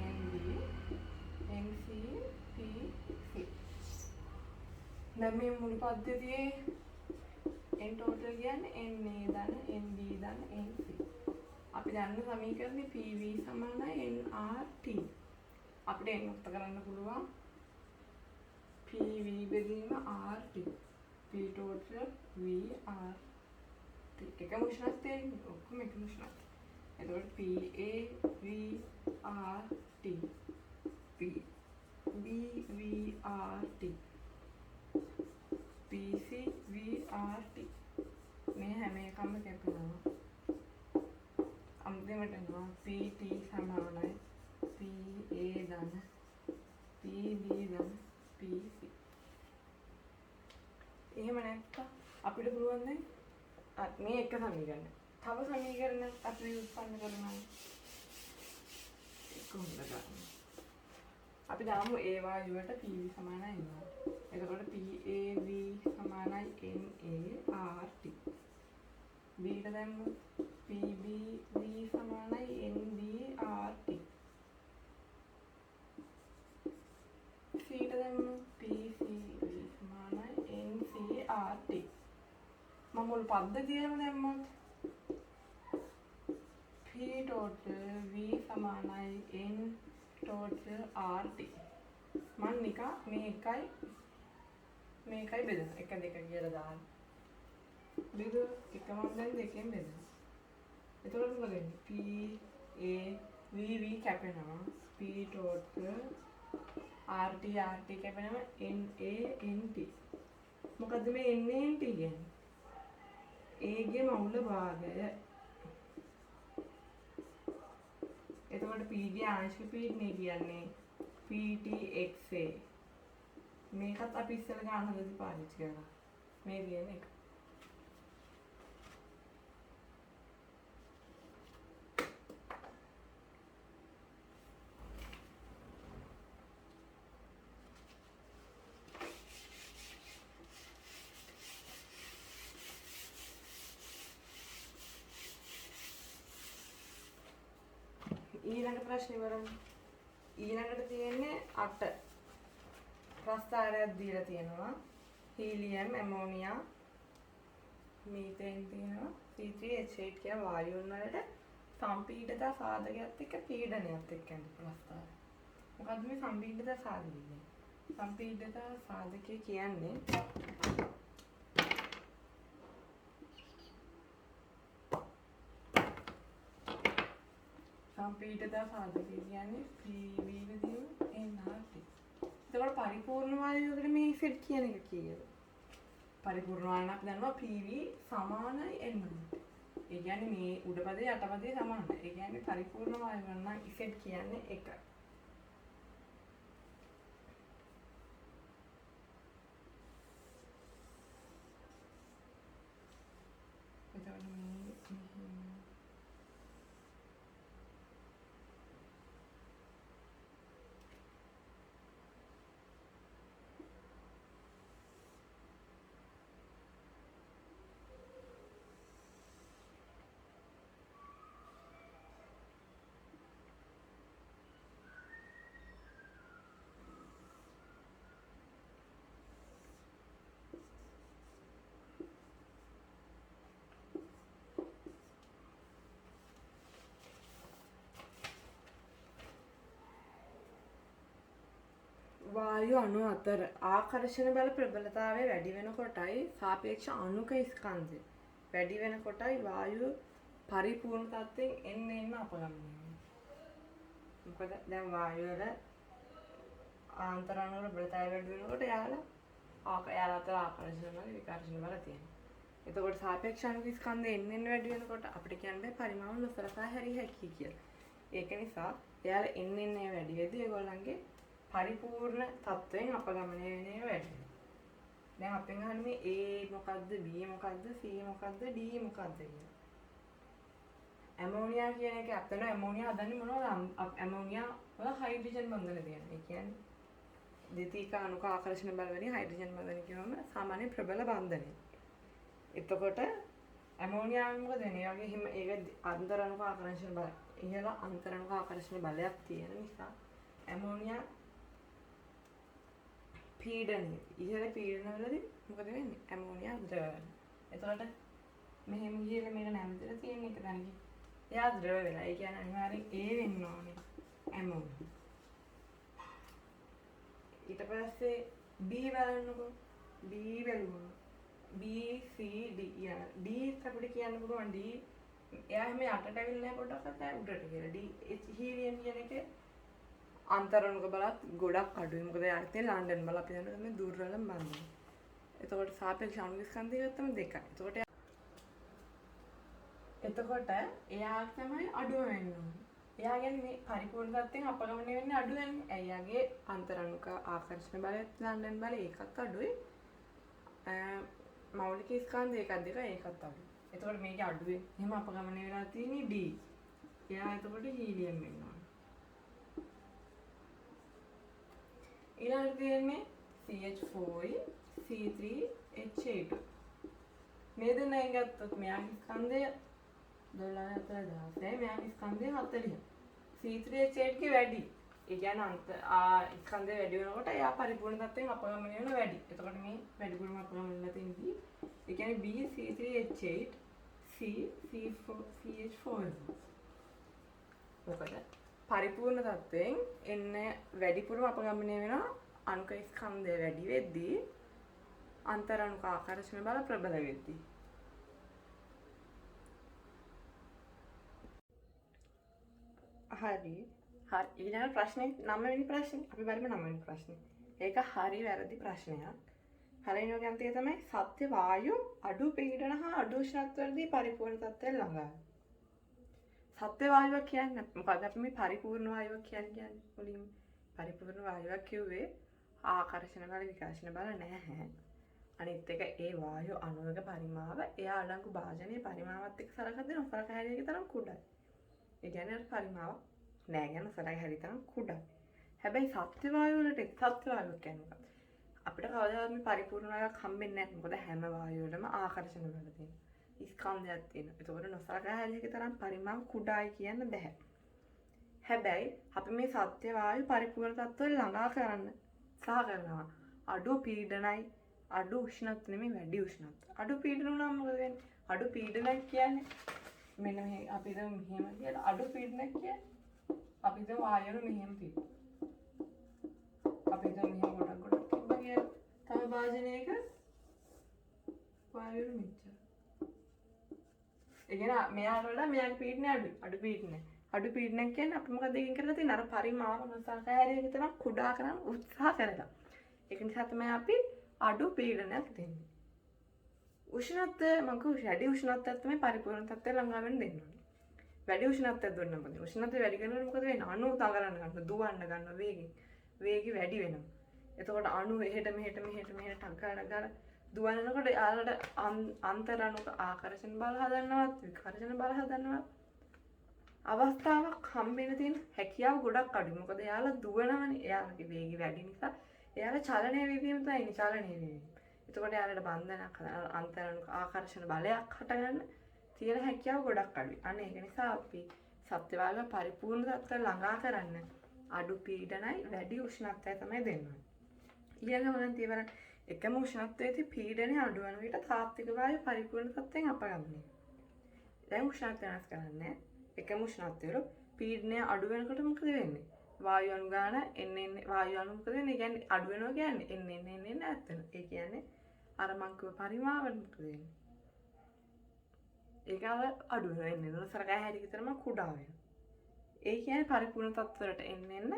NB NC PC. දැන් මේ මුළු පද්ධතියේ n total කියන්නේ NA දන NB දන NC. අපි දන්න සමීකරණේ PV සමානයි nRT. අපිට n උත්ත කරන්න පුළුවන් PV බෙදීම RT. P total VRT. එකම උෂ්ණත්වයේ ඔක්කොම එකම උෂ්ණත්වය. එතකොට PA VRT PB VRT PC VRT මේ හැම එකම කැපෙනවා. අන්තිමට යනවා PT සමානයි PA ධන PB ධන PC. එහෙම නැත්නම් අපිට පුළුවන් දැන් මේ එක සමීකරණ තව සමීකරණයක් අපි උත්පන්න කරනවා. කොහොමද ගන්න? අපි දාමු A වායුවට PV සමානයි වෙනවා. එතකොට PAV සමානයි NART. B ට දැම්මොත් PBV සමානයි NBRT. C ට දැම්මොත් PCV සමානයි NCRT. මම මුල් පද්ධතියම දැම්මොත් P total V සමානයි N total RT. මම නිකන් මේකයි බෙදනවා. 1 2 කියලා දාන්න. බෙදුව එකම දැන් දෙකෙන් බෙදනවා. එතකොට මොකද වෙන්නේ? P A V V කැපෙනවා. P total RT කැපෙනවා N A N T. මොකද මේ N A N T කියන්නේ? A ගේ මවුල භාගය. එතකොට P ගේ ආංශික පීඩනය කියන්නේ PTXA. මේකත් අපි ඉස්සෙල්ලා ගන්න හදලා පාවිච්චි කරා. මේ කියන එක. ඊළඟ ප්‍රශ්නේ බලමු. ඊළඟට තියෙන්නේ 8 ප්‍රස්ථාරයක් දීලා තියෙනවා. හීලියම්, ඇමෝනියා, මීතේන් තියෙනවා. C3H8 කියන වායුන් වලට සම්පීඩිත සාධකයක් එක්ක පීඩනයත් එක්ක යන ප්‍රස්ථාරය. මොකද්ද මේ සම්පීඩිත සාධකය කියන්නේ? සම්පීඩිත සාධකය කියන්නේ සම්පීඩිත සාධකය කියන්නේ PV විදිහම NRT. එතකොට පරිපූර්ණ වායුවකට මේ Z කියන එක කීයද? පරිපූර්ණ වායුව අපි දන්නවා PV සමානයි NRT. ඒ කියන්නේ මේ උඩ පදේ යට පදේ සමානයි. ඒ කියන්නේ පරිපූර්ණ වායුව නම් Z කියන්නේ 1. එතකොට මේ වායු අණු අතර ආකර්ෂණ බල ප්‍රබලතාවය වැඩි වෙනකොටයි සාපේක්ෂ අණුක ස්කන්ධය වැඩි වෙනකොටයි වායු පරිපූර්ණ තත්ත්වයෙන් එන්න අපගමනය වෙන්නේ. මොකද දැන් වායු වල ආන්තර අණු වල ප්‍රබලතාවය වැඩි වෙනකොට යාලා අතර ආකර්ෂණ බල විකර්ෂණ බල තියෙනවා. එතකොට සාපේක්ෂ අණුක ස්කන්ධය එන්න වැඩි වෙනකොට අපිට කියන්නේ පරිමාණ නොසලකා හැරිය හැකියි කියලා. ඒක නිසා එයාලා එන්න වැඩි වෙද්දී ඒගොල්ලන්ගේ පරිපූර්ණ තත්ත්වයෙන් අපගමනය වෙන ඒවා වැඩි වෙනවා. දැන් අපෙන් අහන්නේ A මොකද්ද, B මොකද්ද, C මොකද්ද, D මොකද්ද කියලා. ඇමෝනියා කියන එක අතන ඇමෝනියා හදන්නේ මොනවද? ඇමෝනියා වල හයිඩ්‍රජන් බන්ධන තියෙනවා. ඒ කියන්නේ දෙතික අණුක ආකර්ෂණ බල වලින් හයිඩ්‍රජන් බන්ධන කියවම සාමාන්‍ය ප්‍රබල බන්ධනය. එතකොට ඇමෝනියාවෙන් මොකද වෙන්නේ? ඒ වගේ හිම ඒක අන්තර අණුක ආකර්ෂණ බල. ඉහළ අන්තර අණුක ආකර්ෂණ බලයක් තියෙන නිසා ඇමෝනියා පීඩනය ඉහළ පීඩනවලදී මොකද වෙන්නේ? ඇමෝනියා ද්‍රව වෙනවා. එතකොට මෙහෙම ගිහලා මේක නැවතලා තියෙන එක දැනගි. එයා ද්‍රව වෙලා. ඒ කියන්නේ අනිවාර්යෙන් A වෙන්න ඕනේ. ඇමෝනියා. ඊට පස්සේ B බලන්නකෝ. B බලුවා. B C D යන D අපිට කියන්න පුළුවන් D එයා හැම යටට ඇවිල්ලා නැහැ පොඩ්ඩක්වත් උඩට කියලා. D හීලියම් කියන එකේ අන්තරණුක බලත් ගොඩක් අඩුයි. මොකද යාට තියෙන ලන්ඩන් බල අපි දන්නවා මේ දුර්වලම බන්ධනය. එතකොට සාපේක්ෂ අණුක ස්කන්ධය ගත්තම 2යි. එතකොට එයා තමයි අඩුව වෙන්න ඕනේ. එයා කියන්නේ මේ පරිපූර්ණ තත්ත්වයෙන් අපගමනය වෙන්නේ අඩු වෙන්නේ. එයාගේ අන්තරණුක ආකර්ෂණ බලයත් ලන්ඩන් බලය ඒකත් අඩුයි. මෞලික ස්කන්ධ එකක් දෙක ඒකත් අඩුයි. එතකොට මේකේ අඩුවේ. එහෙම අපගමනය වෙලා තියෙන්නේ D. එයා එතකොට හීලියම් වෙන්න ඕනේ. ඊළඟට තියෙන්නේ CH4 C3H8. මේ දෙන්නෙන් ගත්තොත් මෙයාගේ ස්කන්ධය 12 මෙයාගේ ස්කන්ධය 40. C3H8 ගේ වැඩි. ඒ කියන්නේ ස්කන්ධය වැඩි වෙනකොට එයා පරිපූර්ණ තත්ත්වයෙන් අපගමනය වෙන වැඩි. එතකොට මේ වැඩිපුරම අපගමනය වෙලා තියෙන්නේ ඒ කියන්නේ B C3H8 C CH4. මොකද පරිපූර්ණ තත්ත්වයෙන් එන්න වැඩිපුරම අපගමනය වෙන අණුක ස්කන්ධය වැඩි වෙද්දී අන්තර අණුක ආකර්ෂණ බල ප්‍රබල වෙද්දී හරි. හරි. ඊළඟ ප්‍රශ්නේ 9 වෙනි ප්‍රශ්නේ. අපි බලමු 9 වෙනි ප්‍රශ්නේ. ඒක හරි වැරදි ප්‍රශ්නයක්. පළවෙනි ගණිතය තමයි සත්‍ය වායු අඩු පීඩන හා අඩු උෂ්ණත්වවලදී පරිපූර්ණ තත්ත්වයට ළඟා. සත්‍ය වායුවක් කියන්නේ මොකද? අපි මේ පරිපූර්ණ වායුවක් කියන්නේ මුලින්ම පරිපූර්ණ වායුවක් කිව්වේ ආකර්ෂණ බල විකර්ෂණ බල නැහැ. අනිත් එක ඒ වායු අණුවක පරිමාව එයා අඩංගු භාජනයේ පරිමාවත් එක්ක සලකද්දී නොසලකා හැරියක තරම් කුඩායි. ඒ කියන්නේ අර පරිමාව නෑ ගැන සලකා හැරිය තරම් කුඩායි. හැබැයි සත්‍ය වායු වලට සත්‍ය වායුවක් කියන්නේ මොකක්ද? අපිට කවදාවත් මේ පරිපූර්ණ වායුවක් හම්බෙන්නේ නැහැ. මොකද හැම වායුවකටම ආකර්ෂණ බල තියෙනවා. ස්කන්ධයක් තියෙනවා. ඒතකොට නොසලකා හැරියක තරම් පරිමාව කුඩායි කියන්න බෑ. හැබැයි අපි මේ සත්‍ය වායු පරිපූර්ණ තත්ත්වයට ළඟා කරන්න සහ කරනවා. අඩු පීඩනයි අඩු උෂ්ණත්ව නෙමෙයි වැඩි උෂ්ණත්ව. අඩු පීඩන උනම මොකද වෙන්නේ? අඩු පීඩනයක් කියන්නේ මෙන්න මේ අපි හිතමු මෙහෙම කියලා. අඩු පීඩනයක් කියන්නේ අපි හිතමු වායුව මෙහෙම තිබ්බා. අපි හිතමු මෙහෙම ගොඩක් තිබ්බා කියලා. තව භාජනයක වායුව මෙච්චර. ඒ කියන්නේ මෙයාට වඩා මෙයාගේ පීඩනය අඩුයි. අඩු පීඩනය. අඩු පීඩනයක් කියන්නේ අපි මොකද එකකින් කරලා තියෙන්නේ? අර පරිමාව නොසලකා හැරීමේ තරම් කුඩා කරන්න උත්සාහ කරලා. ඒක නිසා තමයි අපි අඩු පීඩනයක් දෙන්නේ. උෂ්ණත්වය මම කිව්වා වැඩි උෂ්ණත්වයක් තමයි පරිපූර්ණ තත්ත්වයට ළඟා වෙන්න දෙන්න ඕනේ. වැඩි උෂ්ණත්වයක් දුන්නා මොකද? උෂ්ණත්වය වැඩි කරනකොට මොකද වෙන්නේ? අණු තවරන්න ගන්නවා, දුවන්න ගන්නවා වේගෙන්. වේගය වැඩි වෙනවා. එතකොට අණු එහෙට මෙහෙට ටක් ගාලා දුවනකොට යාලට අන්තරණුක ආකර්ෂණ බල හදන්නවත් විකර්ෂණ බල හදන්නවත් අවස්ථාවක් හම්බෙන්න තියෙන හැකියාව ගොඩක් අඩුයි. මොකද එයාලා දුවනවනේ. එයාලගේ වේගය වැඩි නිසා එයාලා චලනය වීම තමයි චලනය වීම. එතකොට එයාලට බන්ධනයක් අන්තරණුක ආකර්ෂණ බලයක් හටගන්න තියෙන හැකියාව ගොඩක් අඩුයි. අන්න ඒක නිසා අපි සත්‍ය වායුව පරිපූර්ණ තත්ත්වයට ළඟා කරන්න අඩු පීඩනයි වැඩි උෂ්ණත්වය තමයි දෙන්න ඕනේ. ඊළඟ මොනවද තියෙන්නේ? එකම උෂ්ණත්වයේදී පීඩනය අඩු වෙන විට තාත්වික වායුව පරිපූර්ණ තත්ත්වයෙන් අපගමනය. දැන් උෂ්ණත්වය වෙනස් කරන්නේ එකම උෂ්ණත්වය පීඩනය අඩු වෙනකොට මොකද වෙන්නේ? වායු අණු ගාන එන්න වායු අණු මොකද වෙන්නේ? කියන්නේ අඩු වෙනවා කියන්නේ එන්න ඈත් වෙනවා. ඒ කියන්නේ අර මං කිව්ව පරිමාවට මොකද වෙන්නේ? ඒක අඩු වෙනවා එන්න සරකා හැරි විතරම කුඩා වෙනවා. ඒ කියන්නේ පරිපූර්ණ තත්ත්වයට එන්න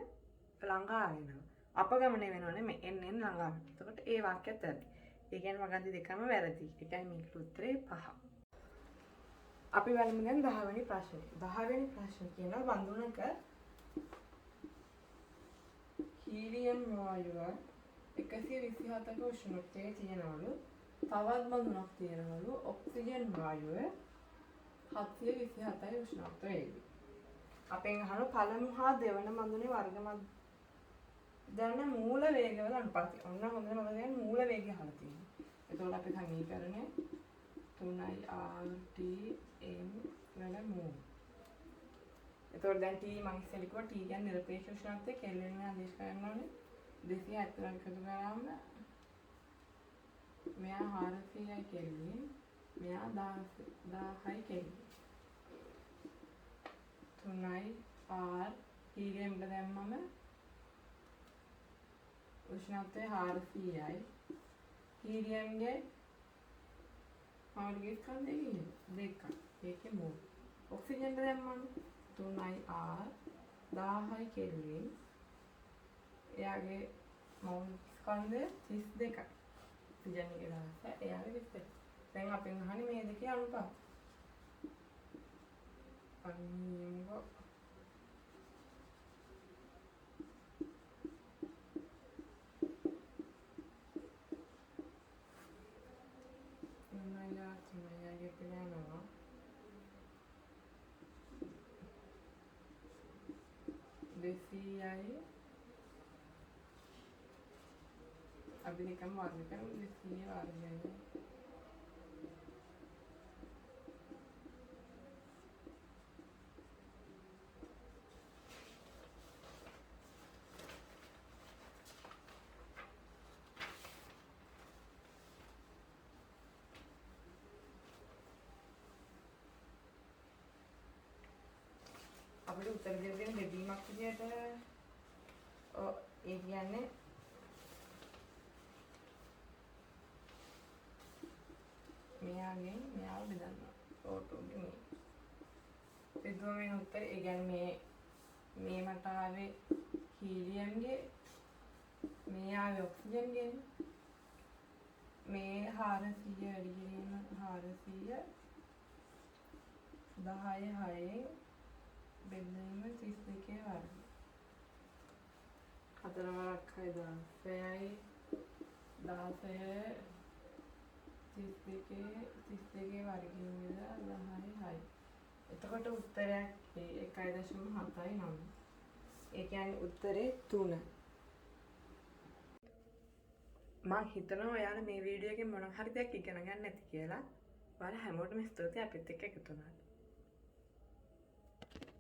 ළඟා වෙනවා. අපගමනය වෙනව නෙමෙයි එන්න ළඟා වෙනවා. එතකොට ඒ වාක්‍යයත් වැරදි. ඒ කියන්නේ මගන්ති දෙකම වැරදි. ඒ කියන්නේ මේකට උත්තරේ 5. අපි බලමු දැන් 10 වෙනි ප්‍රශ්නේ. 10 වෙනි ප්‍රශ්නේ කියනවා බඳුනක හීලියම් වායුව 127ක උෂ්ණත්වයේ තියෙනවලු. තවත් බඳුනක් තියෙනවලු ඔක්සිජන් වායුව 727යි උෂ්ණත්වයේදී. අපෙන් අහන පළමු හා දෙවන බඳුනේ වර්ග දැන් මූල වේගවල අනුපාතය. ඔන්න හොඳට මම දැන් මූල වේගය අහලා තියෙනවා. එතකොට අපි සමීකරණය 3RTM වල මූල. එතකොට දැන් T මම ඉස්සෙල්ලා කිව්වා T කියන්නේ නිරපේක්ෂ උෂ්ණත්වය කෙල්වින් වල ආදේශ කරන්න ඕනේ. 270 එකතු කරාම මෙයා 400යි කෙල්වින්. මෙයා 1000යි කෙල්වින්. 3R හීලියම්ට දැම්මම උෂ්ණත්වය 400යි. හීලියම්ගේ මෞලික ස්කන්ධය කියන්නේ දෙකක්. ඒකේ මෝල්. ඔක්සිජන්ට දැම්මම 3R 1000යි කෙල්වින්. එයාගේ මෞලික ස්කන්ධය 32යි. ඔක්සිජන් එකේ 1000 එයාගේ 32. දැන් අපෙන් අහන්නේ මේ දෙකේ අනුපාතය. අනියමව තුනයාගේ පිළිනවා 200යි අපි නිකම් වර්ග කරමු 200 වර්ගයයි අපිට උත්තර දෙන්න බෙදීමක් විදියට ඒ කියන්නේ මෙයාගෙන් මෙයාව බෙදන්න ඕටෝගේ මේ බෙදුවම වෙන උත්තර ඒ කියන්නේ මේ මට ආවේ හීලියම්ගේ, මේ ආවේ ඔක්සිජන්ගෙන්. මේ 400 වැඩි කිරීම 400 10 6 බෙදීම 32 වර්ග. 4 වරක් 6යි 16 32 වර්ගයෙන් බෙදලා 10 6. එතකොට උත්තරයක් 1.79. ඒ කියන්නේ උත්තරේ 3. මං හිතනවා ඔයාලා මේ වීඩියෝ එකෙන් මොනවා හරි දෙයක් ඉගෙන ගන්න ඇති කියලා. ඔයාලා හැමෝටම ස්තුතියි අපිත් එක්ක එකතු වුණාට.